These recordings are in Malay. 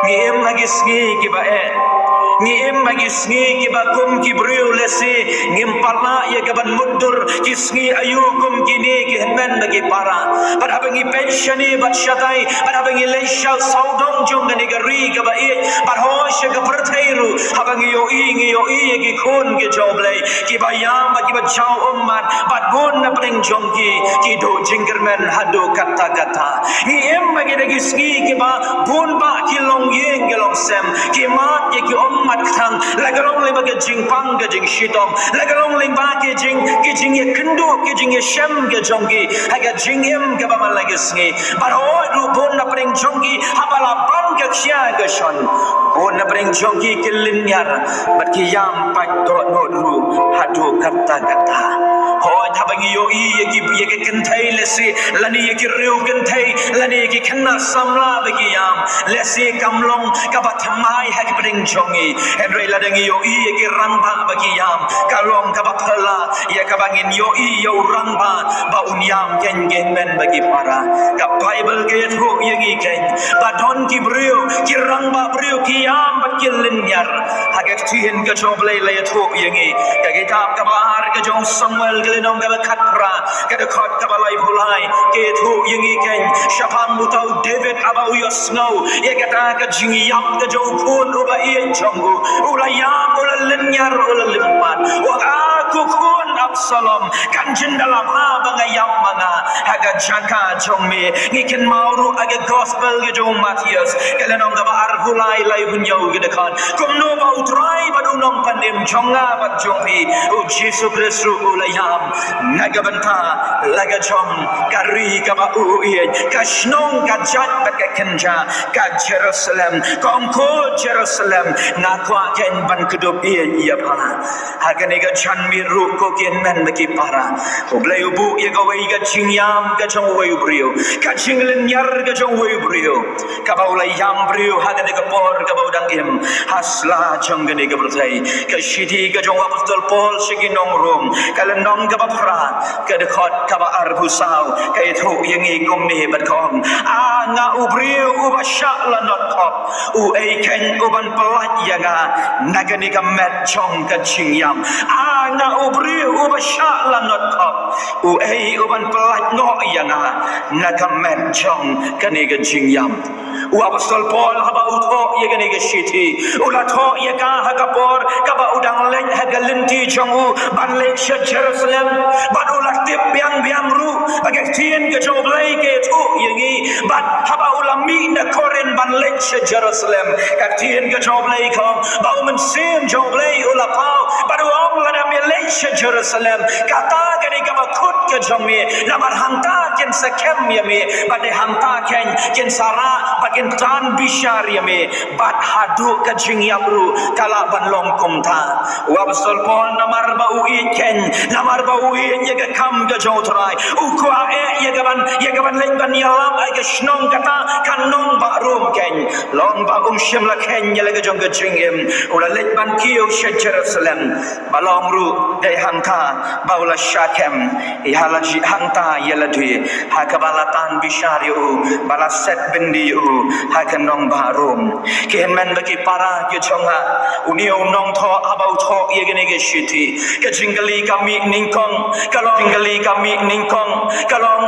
ngiem hagi sngi ki ba ngiem hagi sngi ki ba kum ki briu lesi ngim parna ye gaban mudur ki sngi ayu kum ki ni ki henmen bagi para pada bangi pensioni bat syatai pada bangi leisha saudong jong ni gari ka ba bar hosh ka perthairu habangi yo i ki khun ki joblei ki ba yam ki ba chau umman bat gun na pring jong ki do jinggermen hadu kata kata ngiem bagi dagi sngi ki ba bun ba ki long yeng ki long sem ki mat ki ummat thang lagalong le bagi jing pang ga jing shitom lagalong le ba ki jing ye kendu ki jing ye shem ga jonggi haga jing em ga ba man lagi sngi bar ho ru bun na pring jonggi habala ban ga khia ga shon bun na pring jonggi ki linyar bat ki yam pa do no ru hadu kata kata hoi thabangi yo i ye ki kenthai lesi lani ye ki riu kenthai lani ye ki khanna samla bagi yam lesi kamlong ka ba thamai ha ki pring jongi henry ladangi yo i ye ki rangba bagi yam kalong ka ba phala ye ka bangin yo i yo rangba ba unyam gen men bagi para ka bible ke thu ye gi ken ba don ki briu ki rangba briu ki yam ba ki linyar ha ka thin ka joble le thu ye gi ka kitab ka bar ka jong samuel nong ga khatra ka de khot ka balai phulai ke thu yingi ken shapang mutau david abau yosno ye ka ta ka jingi yap ka jo khun uba ien chongu ula yam ula linyar ula limpat wa aku khun absalom kan jindala ba banga yam manga haga jaka chongme ngi ken mauru aga gospel ge jo matthias ka nong ga ar phulai lai bunyo ge de khan kum no ba utrai ba du nong panim chonga ba jongpi o jesus christ ula yam nagabanta lagajom kari kaba uye kashnong kajat baka kenja ka Jerusalem kongko Jerusalem nakwa ken ban kudup iye iya para hagane ga chanmi ru ko ken men baki para oblay ubu ye ga wei ga chingyam ga chong wei brio ka chinglin yar ga chong wei brio ka baulay yam brio hagane ga por ka baudang im hasla chong gane ga bertai ka shiti ga chong apostol paul shiginong rom kalenong ga pra ka de khot ka ba arbu sao ka ithu yangi kum ni bat khom a nga ubriu ubasha la not khop u ei ken uban palat yaga nagani ka met chong ka chingyam a nga ubriu ubasha la not khop u ei uban palat no yaga naga met chong ka ni ka chingyam u apostol paul haba utho yaga ni ka shiti ula tho yaga hagapor ka ba udang len hagalinti chong u ban le Jerusalem but ulah tip biang ru bagai tien ke joblai ke tu yangi but haba ulami na koren ban lech Jerusalem ka tien ke joblai ko ba men sim joblai ulah pau baru ong la me lech Jerusalem kata gani ka ba khut ke jome na mar hanta ken sakem yame bade hanta ken sara bagen tan bishar yame bat hadu ka jing yamru kala ban long kum tha wa apostol paul namar ba u ken namar ba u ye ga kam ga jotrai u kwa ye ga ban leng ban yalam ai ga shnong kata kanong ba rum ken long ba shim la ken ye ga jong ga jingem ula lek ban kiyo Jerusalem balong ru dai hanta ba ula shakem i halaji hanta ye la dui ha ka balatan bishar yu bala set bindi yu ha kanong ba rum ken men ba ki para ke chonga unio nong tho abau tho ye ga ne ga shiti ka jingali kami ningkong kalong jingali kami ningkong kalong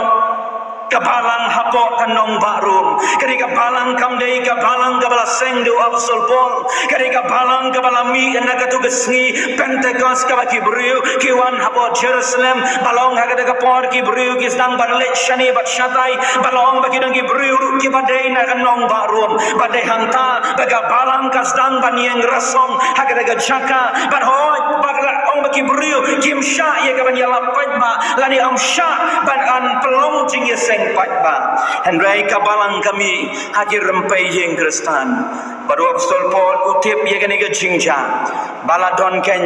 kabalang hapo kanong barum kari kabalang kamdei kabalang kabala seng do apostol paul kari kabalang kabala mi nagatu gesngi pentecost kabaki briu kiwan hapo Jerusalem balong hagada kapor ki briu ki stang barle shani bat shatai balong bagi dong ki briu ki badai na kanong barum badai hanta baga balang kasdang banieng rasong hagada ga jaka barhoy bagla ong bagi briu kim sha ye kaban yala pa lani am sha ban an pelong jing ye seng patba henry kabalang kami hadir rempai yang Kristan baru apostol paul utip ye gani ga jingja baladon ken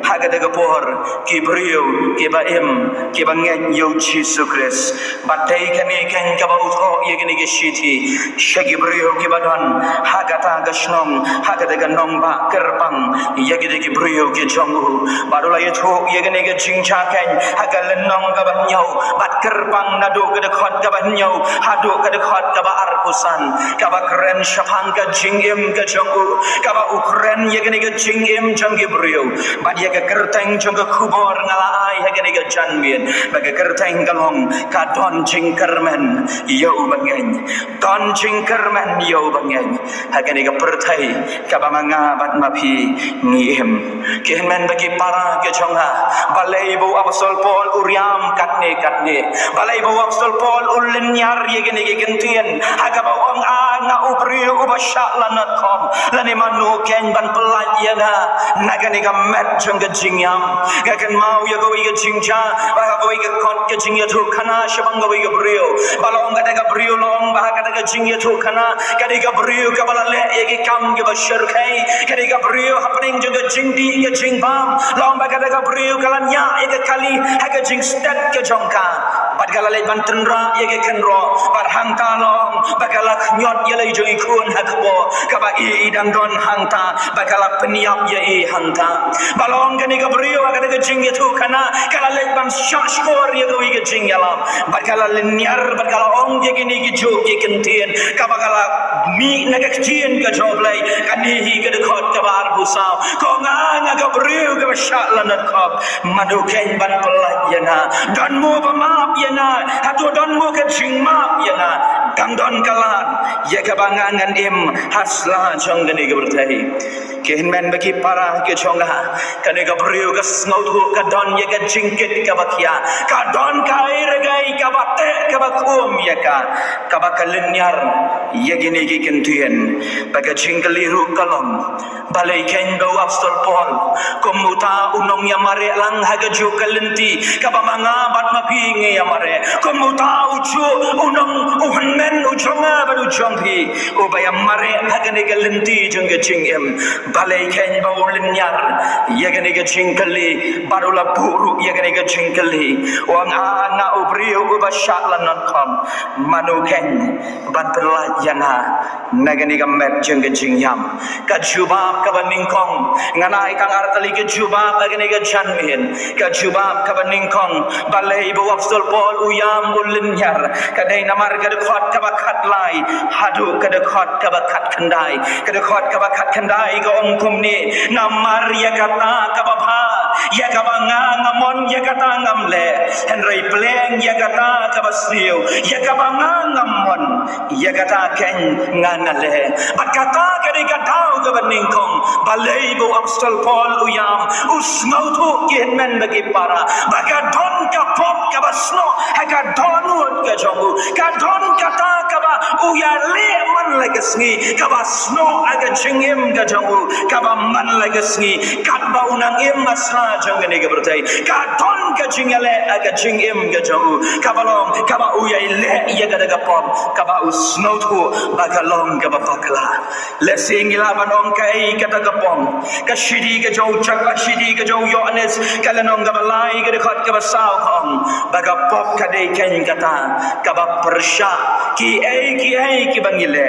hagada ga por ki brio ki ba em ki ba ngen yo Jesus Christ batai kani ken ka ba utho ye gani ga shiti shagi brio ki ba don hagata ga shnong hagada ga nong ba kerbang ye gani ki brio ki jongu baru la ye tho ye gani ga jingja ken hagal nong ga ba nyau bat kerbang nado ke dekat kaba nyau hadu ke dekat kaba arpusan kaba keren syapang ke jingim ke jongu kaba ukren ye gani ke jingim janggi brio bad ye ke kerteng jong ke kubor ngalai ye gani ke janmien bagi kerteng kalong kadon jingkermen yo bangen don jingkermen yo bangen hagani ke pertai kaba manga bad mapi ngiem kihmen bagi para ke jonga balai bu apostol Paul uriam katne balai bu apostol Paul ulin nyar ye gani ke gentien aga ba ong nga ubri ubasha lanat kom lani manu ken ban pelayana nagani ka met jong ke jingyam gakan mau ye go ye jingja ba go ye kon ke jingya thu khana shabang go ye brio balong ga daga brio long ba ga daga jingya thu khana kadi ga brio ka balale ye ke kam ke bashar khai kadi ga brio happening jong ke jingdi ke jingbam long ba ga daga brio kalanya ye ke kali ha ke jing stat ke jongka bad galale ban tenra ye ke kenro bar hangta long bakala nyot ye lai joi kun hakbo kaba i dang don hangta bakala peniap ye i hangta balong gani ga brio aga ga jing ye thu kana kala le ban shot score ye go ye jing yalam bakala linear bakala ong ye gini gi jo ye kentien kaba kala mi naga tien ga joblai kani hi ga de khot ka bar busau ko nga ga brio ga shat lanat khop madu ken ban pelayana don mo pamap yana hatu don mo ke jing map yana dang don kalan ye ka bangangan im hasla jong gani ga bertahi ken men bagi para ke chonga kani ga brio ga snau thu ka don ye ga jingkit ka bakia ka don ka irgai ka batte ka bakum ye ka bakalinyar ye gini gi kentien baga jingkali ru kalom balai ken go apostol Paul komuta unong ya mare lang haga ju kalenti ka bamanga bat mapi nge ya mare komuta uju unong uhmen ujonga baru jonghi ubaya mare haga ne kalenti jong ge jingem balai ken ba ulinyar ye gani ge jingkali barula buru ye gani ge jingkali wang ana ubrio ubashat lanan kom manu ken ban pelayana nagani ga met jong ge jingyam ka jubab ka baningkong ngana ikang artali ke jubab agani ga janmin ka jubab ka baningkong balai bu apostol Paul uyam ulinyar ka dai namar ga khot ka bakhat lai hadu ka de khot ka bakhat khandai ka de khot ka bakhat khandai ga ong kumni namar ya kata ka babha ya ka banga ngamon ya kata ngamle henry pleng ya kata ka basriu ya ka banga ngamon ya kata ken nganale bakata ka de gadau ga baningkong balai bu apostol Paul uyam usngau thu ken men bagi para bagadon ka pop ka basno ha donut ka jongu ka don kata ka ba uya le man legasni ka basno aga jingim ka jongu ka ba man legasni kat ba unang im masra jong ne ga bertai ka don ka jingale aga jingim ka jongu ka balong ka ba uya le ya ga daga pop ka ba usno thu bagalong ka ba pakla le singila banong kai ka daga pom ka shidi ka jo chak ka shidi ka jo yohanes ka lanong ka balai ka de khot ka ba sao khong baga pop ka de ken kata ka ba persha ki ai bangile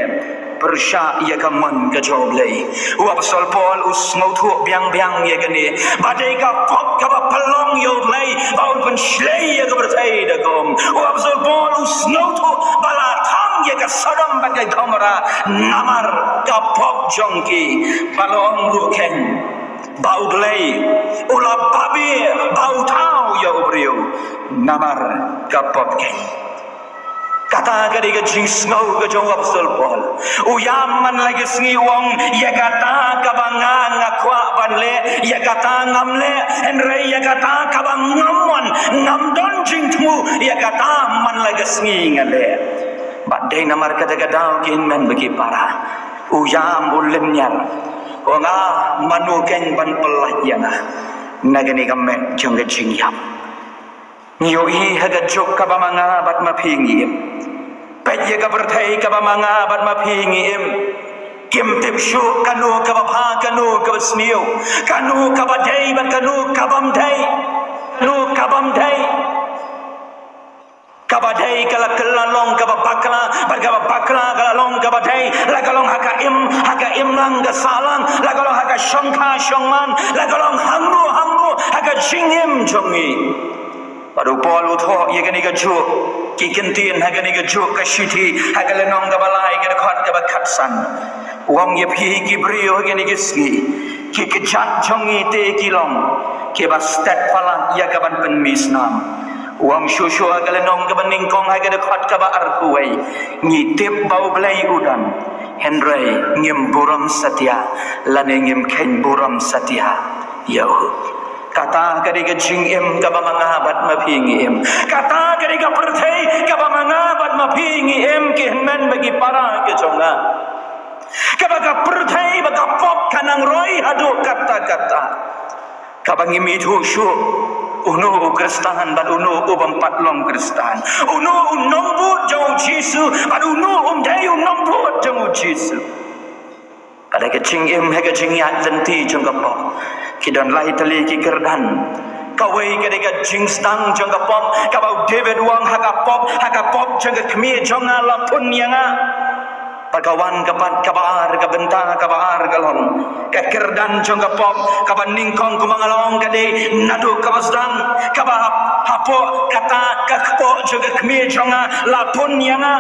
persha ya kamon ka joblei wa apostol Paul usngau thu biang ye gani badai ka pop ka ba palong yo lei baun pen shlei ya ka bertai da gom wa apostol Paul usngau thu bala tham ye ka sadam bagai kamera namar ka pop jongki balong ru ken bau glei ula babi bau tau ya ubrio namar ka pop ken kata kadi ke jingsngau ke jong apostol Paul uyam man lagi sngi wong ya kata kabanga ngakwa banle ya kata ngamle enre ya kata kabang ngamon ngamdon jingtmu ya kata man lagi sngi ngale badai namar kata gadau kin men bagi para uyam ulimnyar onga manu ken ban pelayana nagani gamme jong ke jingyam nyohi haga jok kabamanga bat mapingi pajya ka berthai kabamanga bat mapingi kim tip shu kanu kabapha kanu kabasniu kanu kabadai bat kanu kabamdai kabadai kala kelalong kababakla bargabakla kalalong kabadai lagalong haka im lang gasalang lagalong haka shongka shongman lagalong hangmu haka jingim jongi Padu polu tho ye gani ga ju ki kintin ha gani ga ju ka shiti ha ga lenong ga balai ga khat ga khat san wang ye phi ki brio gani ga ski ki ke chat chongi te ki long ke ba stat palan ya ga ban pen misnam wang shu shu ha ga lenong ga baning kong ha ga khat ga ba ar kuai ni tep bau blai udan henry ngim buram satya lane ngim khen buram satya yo kata kadiga jing em kaba mangabat mapingi em kata kadiga perthai kaba mangabat mapingi em ke men bagi para ke jonga kaba ka perthai baga pop kanang roi hadu kata-kata kaba ngimi thu shu uno kristan bad uno ubam patlong kristan uno unombu jong jisu bad uno dai unombu jong jisu kada ke jing em he ke jing ya lenti jong ka pop kidan lai tali ki kerdan kawai kadega jingstang jangga pop kabau David wang haga pop jangga kmi jonga la pun yanga pagawan kapat kabar ka benta kabar galon ka kerdan jangga pop kaban ningkong kumangalong kade nadu kabasdan kabah hapo kata kakpo jangga kmi jonga la pun yanga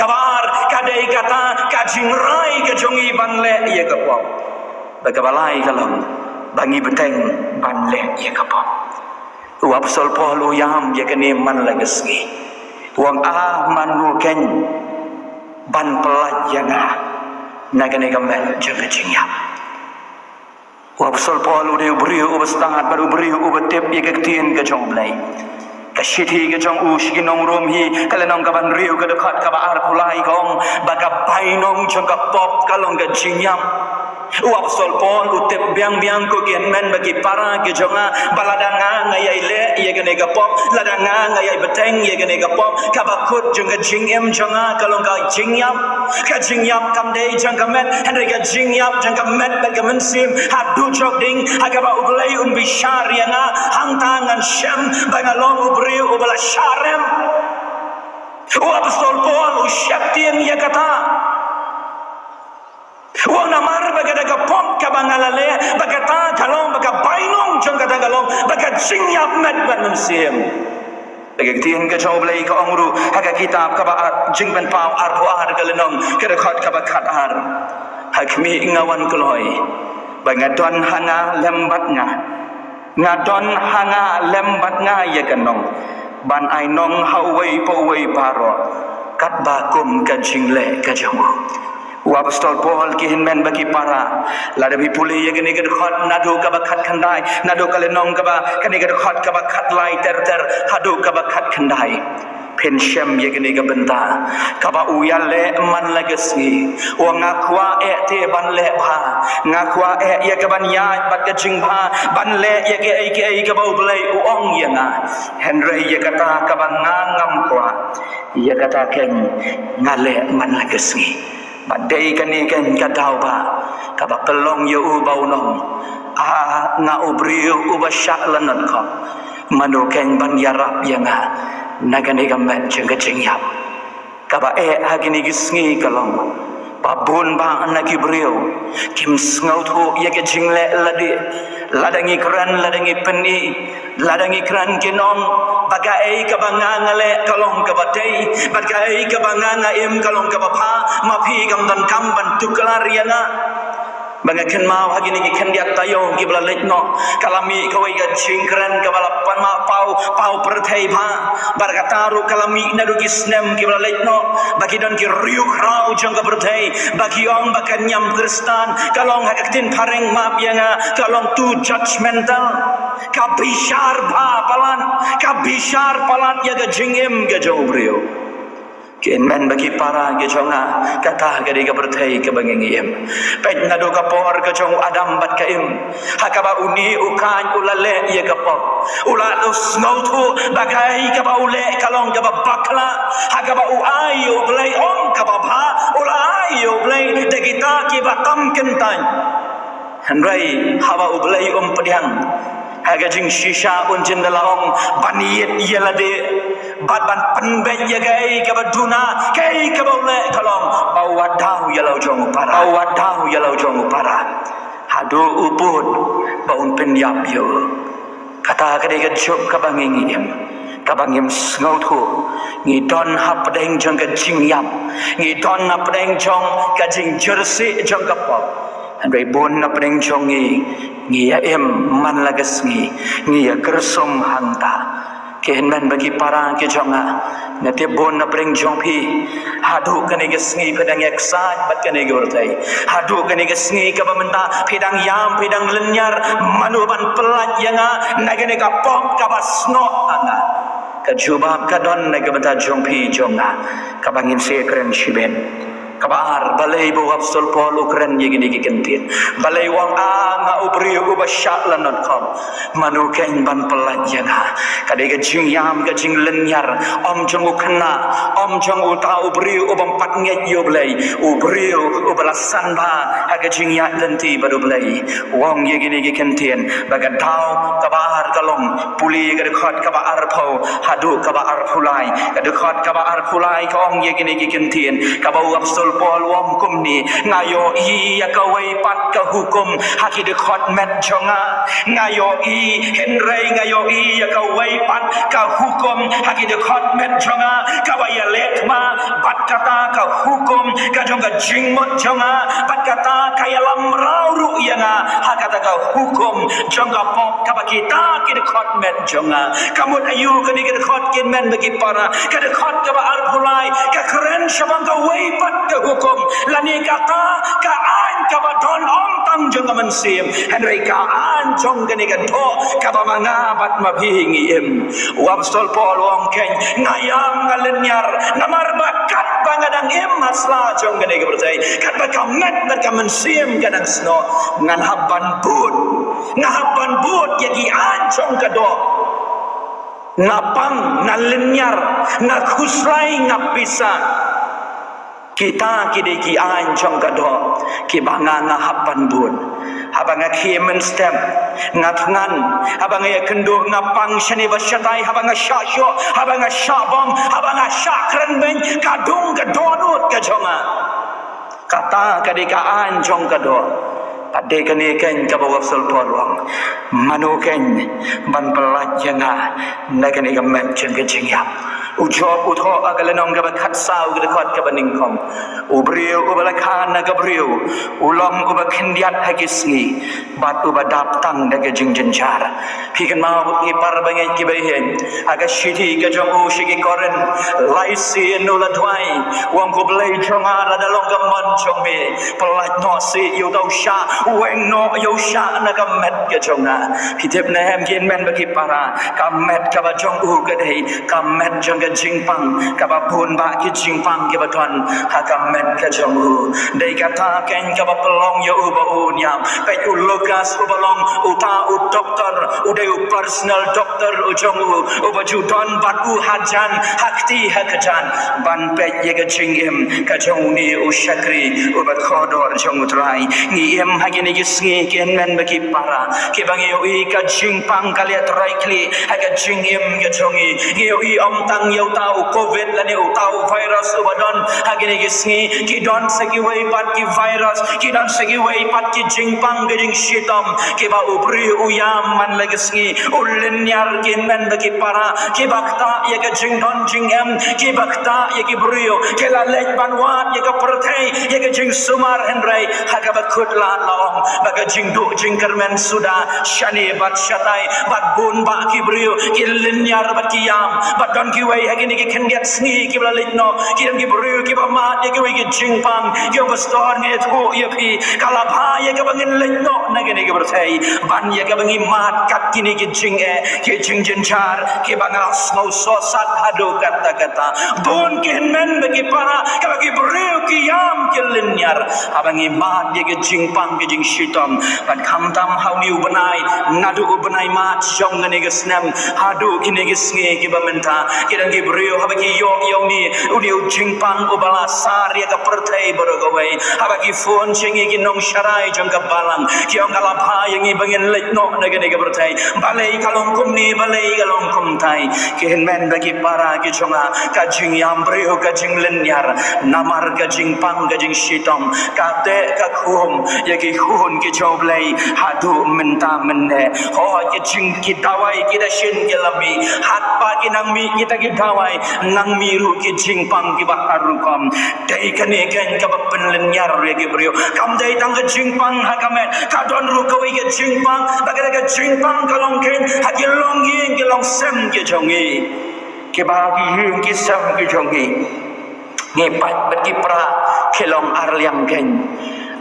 kabar kade kata kajingrai ka jongi banle ye ka pop bagabalai galon bangi beteng banle ye kapam uap sol polu yam ye kene man lagesgi uang manu ken ban pelat yana nagane gamel jaga jingya uap sol polu de brio ubastangat baru brio ubatep ye kektien ke jong blai kashiti ke jong ush ginong rom hi kalenong kaban rio ke dekat kabar kulai kong baka bainong jong kapop kalong ke jingyam uap sol pon utep biang ko gen men bagi para ke jonga baladanga ngayai le ye gane gapop ladanga ngayai beteng ye gane gapop kabakut jong jingem jonga kalong ka jingyam kam dei jong kamet henry ka jingyam jong kamet bagi mensim hadu jok ding agaba ublai bishar yanga hang tangan syam bangalong ubri ubala syarem uap sol pon usyaptien ye kata wang namar bagadaga pom kabangalale bagata kalong baga bainong jong kata kalong baga jingyap met banam sim bagagtien ka jong blai ka ongru haga kitab ka ba jingban pau arbo ar galenong kada khat ka ba khat ar hakmi ngawan koloi bangadon hanga lembat nga ya kanong ban ai nong hawai powai paro kat ba kum ka jingle ka jongo Wapostol Paul kihin men bagi para lada bi puli ye gani gad khat nadu ka bakhat khandai nadu ka lenong ka ba kani gad khat ka bakhat lai ter hadu ka bakhat khandai pen shem ye gani ga benta ka ba uyale man lagasi wa ngakwa te ban le bha ngakwa ye ka ban ya bat ka jing bha ban le ye ke ai ka ba blai u ong ye nga henry ye kata ka ba ngam kwa ye kata ken ngale man lagasi badai kani kan kadau ba kaba pelong ye u bau nong nga ubrio ubasyak lanat ko manu ken ban yarap yanga nagani gamet jengga jengyap kaba hagini gisngi kalong babun ba nagi brio kim sngaut ho ye ke jingle ladangi kran ladangi peni ladangi kran kinong bagai kabangangale kalong kabatei bagai kabanganga im kalong kabapa mapi gamdan kamban tuklariana bangaken mau hagini ki kendiat tayo gibla lekno kalami kawai ga jingkran kabalapan ma pau perthai bha barkataru kalami nadu gisnem gibla lekno bagi don ki riuk rau jang perthai bagi ong bakan nyam kristan kalong hakatin pareng map yanga kalong tu judgmental kabishar palan ya ga jingem ga jobrio ken men bagi para ge jonga kata gadi ga perthai ke bangengiem pet nado ka por ke jong adam bat ka im hakaba uni ukan ulale ye ka pop ula dos ngautu bagai ka ba ule kalong ka ba bakla hakaba u ayo blai om ka ba bha ula ayo blai de kita ki ba kam kentan hanrai hawa u blai pediang haga jing shisha unjin dalang baniyet yelade ban penben ya gai ka baduna kai ka baule kalong bawadau yalau jong para hadu uput baun penyap yo kata kade ka jok ka banging im kabangim ngau thu ngi don hap deng jong ka jing yam ngi don hap deng jong ka jing jersey jong ka pop andai bon hap deng jong ngi ya em man lagas ngi ya kersom hanta ken man bagi para ke jonga nate bon hap deng jong pi hadu kane ke sngi pedang eksat bat kane ge urtai hadu kane ke sngi ka bamenta pedang yam pedang lenyar manuban pelat yanga nagane ka pop ka basno anga kajubab kadon na gabata jongpi jonga kabangin se kren shiben kabar balai bo absol pol ukren yegini gikentin balai wang anga ubri ubasyak lanot kom manu ken ban pelat yanga kadai ga jing yam ga jing lenyar om jong ukna om jong uta ubri ubam pat nget yo blai ubri ubalasan ba aga jing ya lenti baru blai wang yegini gikentin baga dau kabar kalong puli ga khot kabar pho hadu kabar phulai ga khot kabar phulai kong yegini gikentin kabau absol pol wam kum ni ngayo i ya kawai pat ka hukum haki de khot met jonga ngayo i henrei ngayo i ya kawai pat ka hukum haki de khot met jonga kawai let ma bat kata ka hukum ka jonga jingmot jonga bat kata kaya lam rau ru yanga hakata ka hukum jonga pop ka kita ki de khot met jonga kamut ayu ka ni de khot kin men bagi para ka de khot ka ba ar phulai ka kren shabang ka wai pat ka hukum lani kata ka an ka ba don om tang jong man sim henry ka an jong gani ka tho ka ba manga bat ma phingi em wab stol pol wong ken ngayam ngalenyar namar bakat bangadang em masla jong gani ka bertai kat ba kamet ba ka man sim gadang sno ngan habban but yagi an jong ka do ngapang ngalenyar ngakhusrai ngapisa kita kide ki an chong kado ki banga nga habban bun habanga khimen stem ngatngan habanga ya kendo ngapang shani bashatai habanga shasho habanga shabong habanga shakran ben kadung kadonut ka jonga kata kadika an chong kado ade kane ken ka bawa sol polong manu ken ban pelat janga nakane ka men chen ke jingyam ujob utho agalenong ga khat sau ga khot ka baning kom ubriu ubalakan na gabriu ulom ubakhindiat hagisni bat ubadap tang da jing jenjar phikan mau ki par bangai ki behen aga shiti ga jong u shigi koren laisi nula dwai wang ko blai chonga la dalong ga mon chong me pelat no si yu dau sha weng no yu sha na ga met ga chonga phitep na hem kin men ba ki para ka met ka ba jong u ga dei ka met jong ga jingpang ka ba pun ba ki jingpang ki ba ton ha ka met ka jong u dei kata ken ka ba pelong yo u ba u nyam pe u lukas u balong u ta u doktor u dei u personal doctor u jong u ba ju don bat u hajan hakti hakajan ban pe ye ga jing em ka jong ni u shakri u ba khodor jong u trai ni em ha gi ni gi sngi ken men ba ki para ki bang yo i ka jingpang ka le trai kli ha ga jing em ga jong i yo i om tang yo tau covid la ni u tau virus u ba don ha gi ni gi sngi ki don se ki wei pat ki virus ki don se ki wei pat ki jingpang ga jing shitam ki ba u bri u yam man la gi sngi u len yar ki men ba ki para ki bakta ye ga jing don jing em ki bakta ye ki brio ki la lek ban wat ye ga perthei ye ga jing sumar henrai ha ga ba khut la long ba ga jing du jing kermen suda shani bat shatai bat bun ba ki brio ki len yar bat ki yam bat don ki wei ha gi ni ki khendiat sngi ki ba lit no ki dam ki brio ki ba ma ye ki wei ki jing pang ki ba stor ni thu ye phi kala bha ye ga bangin lit no na gi ni ki berthei ban ye ga bangi mat kat ki ni ki jing e ki jing jin char ki ba nga snow so sat hadu kata kata bun ki men ba ki para ka ba ki brio ki yam ki len yar abangi mat ye ki jing pang ki jing shitom bat kham tam hau ni ubanai nadu ubanai mat jong ne ge snem hadu ki ne ge snge ki ba menta ki dang ki brio ha ba ki yo yo ni u ni jing pang ubala sar ye ka perthei boro go wei ha ba ki phone chingi ki nong sharai jong ka balang ki ong ala pha ye ngi bangin lek no ne ge ne ge perthei balai kalong kum ni balai kalong kum tai ki hen men ba ki para ki chonga ka jing yam brio ka jing len yar namar ka jing jingpang ka jing shitong ka te ka khum ya ki khun ki choblei hadu menta menne ho ki jing ki dawai ki da shin ki lami hat pa ki nang mi ki ta ki dawai nang mi ru ki jingpang ki ba harukom dei kane ken ka ba penlen nyar ya ki brio kam dei tang ka jingpang ha kamen ka don ru ka wi ki jingpang ba ka jingpang ka long ken ha ki long yin ki long sem ki jongi ke bagi hing ki sam ki jongi ngepat bagi pra kelong arliang gen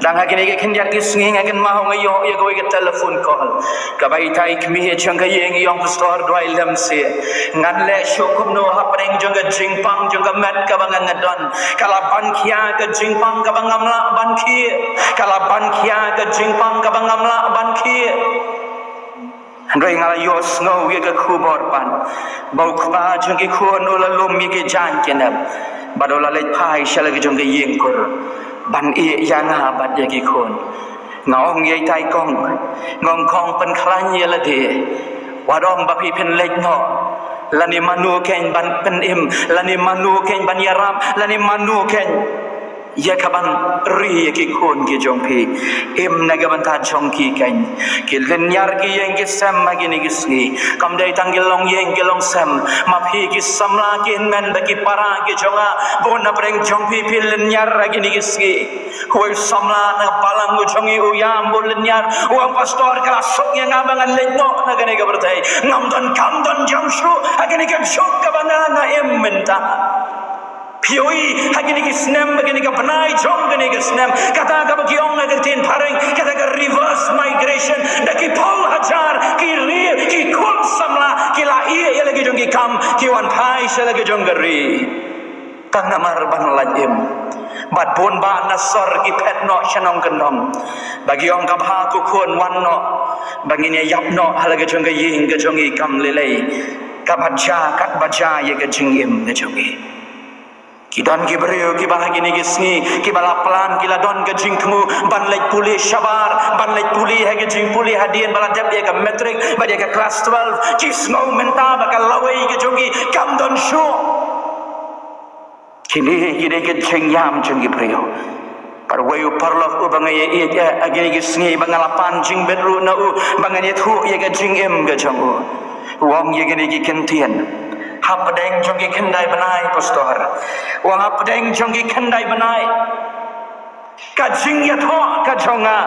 dang ha kini ke kenjar ki sngi ngaken mau ngayo ya go ke telefon call ka bai tai kmi he chang ka yeng yong pastor dwai lam se ngan le shokum no ha preng jong ka jingpang jong ka mat ka bang ngadon kala ban khia ka jingpang ka bang amla ban khie kala ban khia ka jingpang ka bang amla ban khie Andai ngala yos no ye ka khubor pan bau khba jong ki khon ola lom mi ke jan kenam badola le phai shala ki jong ke yeng kor ban e yang ha bat ye ki khon ngong ye tai kong ngong khong pen khlan ye la de wadong ba pi pen lek no lani manu ken ban pen im lani manu ken ban yaram lani manu ken ya kaban ri ki khon ki jong phi im na ga ban ta jong ki kan ki len yar ki yeng ki sam ma ki ni ki sni kam dai tang ki long yeng ki long sam ma phi ki sam la ki men ba ki para ki jonga bon na preng jong phi phi len yar ra ki ni ki sni khoi sam la na balang go jongi u yam bon len yar u pastor ka sok yang abang an len no na ga ni ga bertai ngam don kam don jam shu ha ki ni ka jok ka bana na em menta Pioi hagini ki snem bagini ka banai jong gini ki snem kata ka bagiong na tin pareng kata ka reverse migration da ki pol hajar ki ri ki kul samla ki la ia lagi jong ki kam ki wan pai sha lagi jong gari tang namar ban lajim bat bon ba nasor ki pet no shanong kendom bagiong ka bha ku khon wan no bangini yap no halaga jong ka ying ka jong ki kam lelei ka bacha kat bacha ye ka jingim ka jong ki Kidan ki beriu ki bahagi ni gisni ki bala plan ki la don ke jing kemu ban lek puli shabar ban lek puli ha ke jing puli hadien bala dep dia ke metric ba dia ke class 12 ki snow menta bakal lawai ke jongi kam don shu kini ki de ke jing yam jing ki beriu par wayu parlok u bangai ye agini gisni bangala pan jing bedru na u bangai thu ye ke jing em ke jong u wong ye gini ki kentien Hapadeng jongi kendai benai pastor. Wang hapadeng jongi kendai benai. Kajing ya tho kajonga.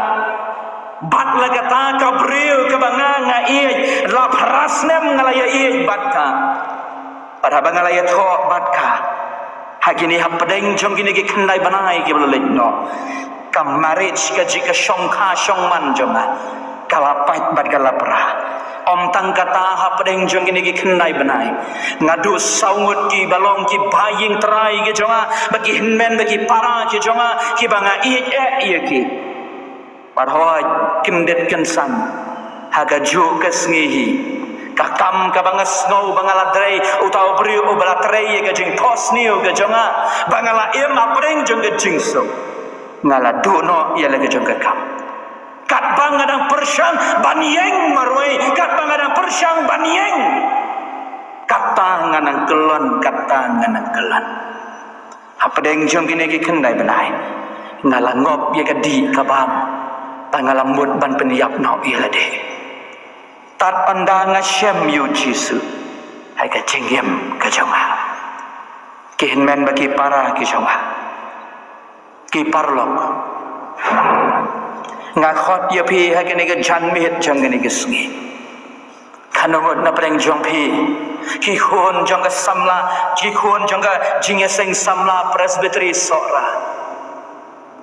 Bat lagata ka breu ka banganga iej la prasnem ngalaya iej batka. Pada bangalaya tho batka. Hagini hapadeng jongi ni kendai benai ki belekno. Ka marriage ka jika shongkha shongman jonga. Kala pait bat kala pra. Om tang kata hapadeng jong kini ki kendai benai ngadu saungut ki balong ki baying terai ki jonga bagi hinmen bagi para ki jonga ki banga iya ki parhoi kindet kensan haga ju kesngihi kakam ka banga snow bangala drei utau bri ubala trei ka jing tos niu ka jonga bangala im hapadeng jong ka jing so ngala duno ia lagi jong ka kam kat bangadang persyang banyeng marwai kat bangadang persyang banyeng kata nganang kelon apa deng jong kini ki kendai benai ngala ngop ye kadi kabam pangalamut ban peniap no ye lade tat pandanga syem yu jisu hai ka jingyem ka jonga ki hinmen bagi para ki jonga ki parlok ngakhot ya pi ha kene ke jan mit jang kene ke sngi khanot na preng jong pi ki khon jong ka samla ki khon jong ka jingya seng samla presbytery sora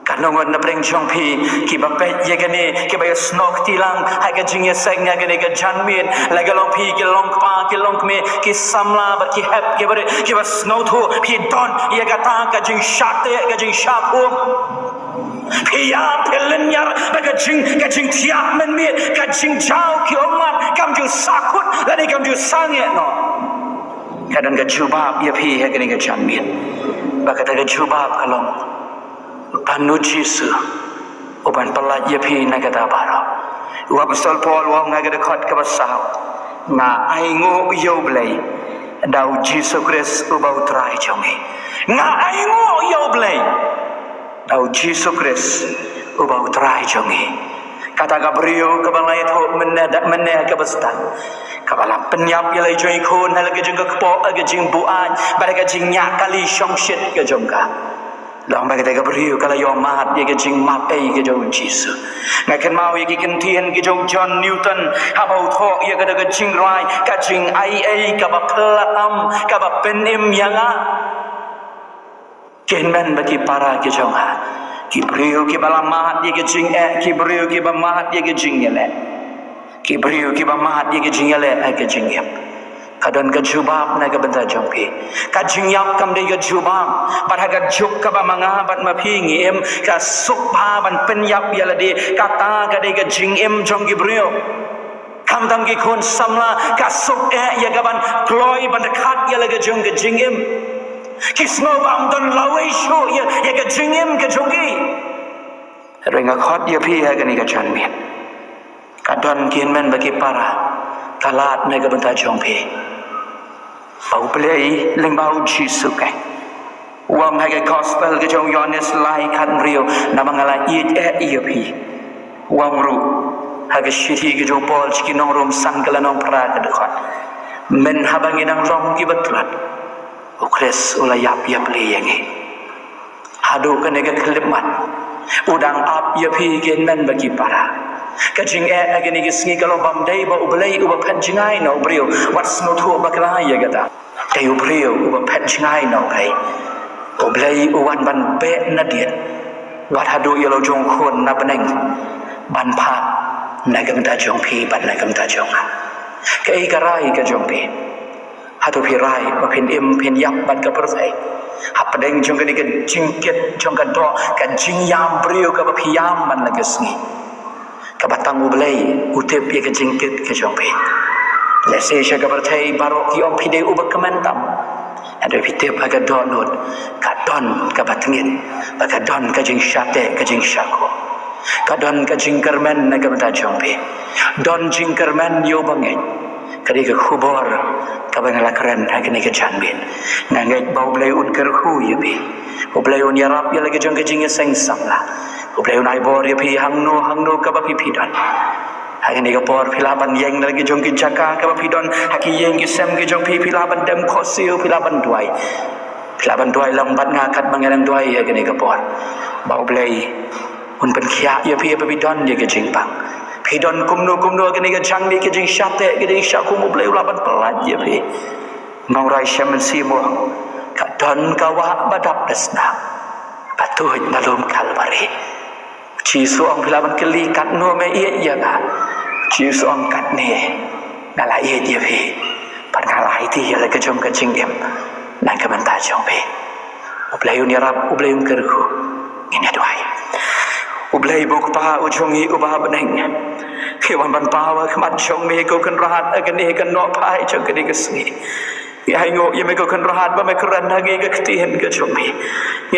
kanongot na preng jong pi ki bape ye kene ki ba snok tilang ha ke jingya seng ya kene ke jan mit la ga long pi ki long pa ki long me ki samla ba ki hap ki ba snow tho pi don ye ga ta ka jing shate ka jing shapum Pia pelenyar kajing tiap menmit kajing jauh ki omat kamju sakut lani kamju sange no kadang kajubab ya pi hagani kajamit bakata kajubab kalong panu jisu oban pelat ya pi nagada baro wa apostol Paul wa ngagada khot ka basau na aingo yo blai dau jisu Christ ubau trai jongi na aingo yo blai Dau Yesus Kristus ubah terai jongi. Kata Gabriel kebalai tu menedak kebestan. Kabalam penyap yalai jongi kon hal kejeng kepok kejeng buan pada kejeng nyak kali syongshit kejongka. Lang bagi Gabriel kalau yo mahat dia kejeng map kejong Yesus. Ngaken mau ye kentien kejong John Newton habau thok ye kada kejeng rai kejeng ai kaba pelatam kaba penim yanga. Kenman bagi para kejonga Kibriu kibala mahat dia kejing Kibriu kibala mahat dia kejing yele Kibriu kibala mahat dia kejing yele kejing yap Kadon kejubab na kabenta jompi Kajing yap kam dia kejubab Pada kajuk kaba mangabat mapingi em Kasukpa ban penyap yala di Kata kadai kejing em jong Kibriu Kam tam ki kon samla Kasuk ya kaban Kloi ban dekat yala kejing em Kisno bang don lawai show ya kejengem kejongi. Renga khot ya pi ha kani kajan mi. Kadon kienmen bagi para kalat ne kabenta jongpi. Bau play leng bau Yesus kai. Wam ha gospel ke jong Yohanes lai kan rio namangala it ya pi. Wam ru ha shiti ke jong Paul chikinong rom sangkala nong pra ke dekat. Men habangin ang rong ki betlat. Ukres ulayap ya beli yang ini. Hadu kena kekeliman. Udang ap ya pikiran bagi para. Kajing agni kisngi kalau bamdai ba ublai uba penjingai na ubrio. What's not who baklai ya kata. Kay ubrio uba penjingai na ubrai. Ublai uwan ban be nadien. Wat hadu ya lo jong kon na beneng. Ban pa nagam ta jong pi ban nagam ta jong. Kay karai ka jong pi. Hatu pirai bapin pen yap ban ka persai hapadeng jong ka ni ka jingkit jong ka do ka jingyam brio ka bapiyam ban lagasni ka batang ublai utep ye ka jingkit ka jong pe lese sha ka bertai baro ki om pide ubak kementam ada pitep aga donot ka don ka batngin ka don ka jing syate ka jing syako ka don ka jingkermen na ka bata jong pe don jingkermen yo bangai kadi ke khubor kabangala keren hakini ke janbin nangai bau blai un kerhu yabi blai un yarap ya lagi jong kejing seng samla blai un ai bor yabi hangno ka bapi pidan hakini ke por pilaban yeng lagi jong ke jaka ka bapi don haki yeng ke sem ke jong pilaban dem khosil pilaban duai lang bat ngakat mangarang duai hakini ke por bau blai un pen khia yabi bapi don dia ke jingpang Pidon kumno kini ke jangli ke jing syate ke jing syakum boleh ulaban pelat je pi. Mau rai syamen simo kadon kawa badap desna. Patuh dalam kalvari. Cisu ang pilaban keli kat no me iet ya ka. Cisu ang kat ne nala iet je pi. Parnala iti ya le ke jong ke jing em. Nang ke benta jong pi. Ublayun yarap ublayun kerku. Ini doai. Ublay buk pa ujongi ubah beneng. Kewan ban pawa kemat jong me ko kan rahat agani kan no pai jong kedi kesni. Ya hingo ye me ko kan rahat ba me keren hagi ke ketihen ke jong me.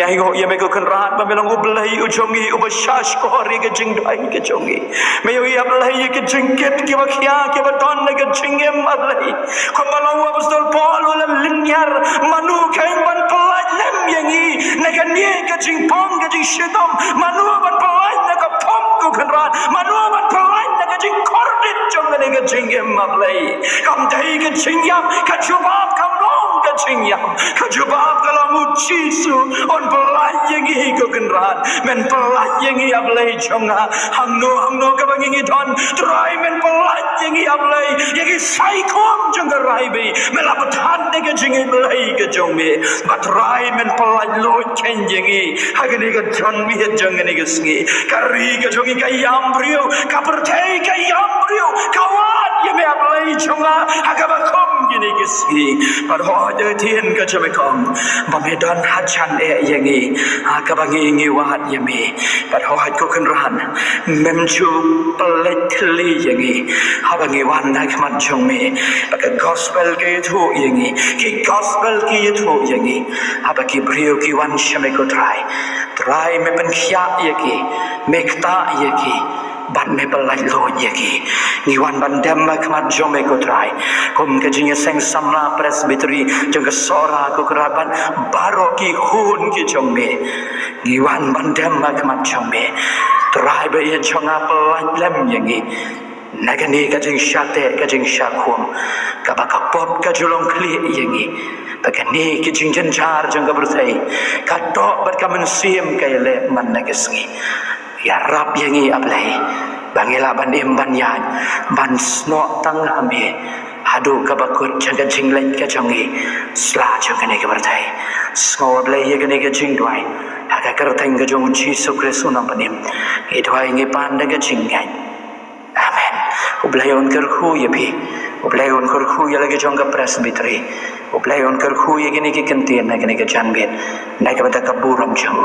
Ya hingo ye me ko kan rahat ba me long ublay ujongi ubashash ko hori ke jing dai ke jongi. Me yo ya ublay ke jingket ke wakhya ke badon ke jingem ablay. Ko malang wa bustol polo la linyar manu kain ban pelat lem yangi nagan ye ke jing pong ke jing shidom manu ban pelat naga pom ko kan rahat manu ban pelat naga jing kordit jong ke jingem ablay. Kam dai ke jingyam ka jubab kam long ke jingyam ka jubab kalamu Yesu on pelat yangi ko kan rahat men pelat yangi ablay jonga hangno ka bangingi don try men pelat yangi ablay yangi sai kom jong ka rai be melapatan de ke jingi ablay ke jong me but rai men pelat lo chen yangi hagani ka jon mi jong ni ke sngi kari ke jongi ka yam brio ka perthai ka yam brio kawat ye me ablay jonga hagaba kom gini ke sngi but ho de tien ka chame kom ba me don hachan yangi ka bangi ngi wat ye me but ho hat ko kan ran mem chu pelet kli yangi habangi wan na kmat jong me ba ka gospel ke thu yangi ki gospel ki thu yangi habaki brio ki wan shame ko try me pen khya yaki mekta yaki ban me pelai lo yaki ngiwan bandam mak jome ko trai kom ke jinge seng samla presbytery jong sora ko keraban baro ki hun ki jome ngiwan bandam mak jome trai be ye chonga pelai lem yangi nagani ka jing shate ka jing shakum ka bakapop ka julong kli yangi pagani ki jing janjar jong berthai ka do ber ka mensim ka ele man nagesngi ya rab yangi ablai bangila bandim banyan ban sno tang hambe adu ka bakut jaga jing lai ka jongi sla jongane ka berthai sngo ablai ye gane ka jing dwai aga kerteng ka jong Jesus Kristus nam panim e dwai ngi pan daga jing gan amen ublayon kerku ya pi ublayon kerku ya lagi jong ka presbytery ublayon kerku ya gane ki kentien na gane ka janbet na ka bata ka buram jong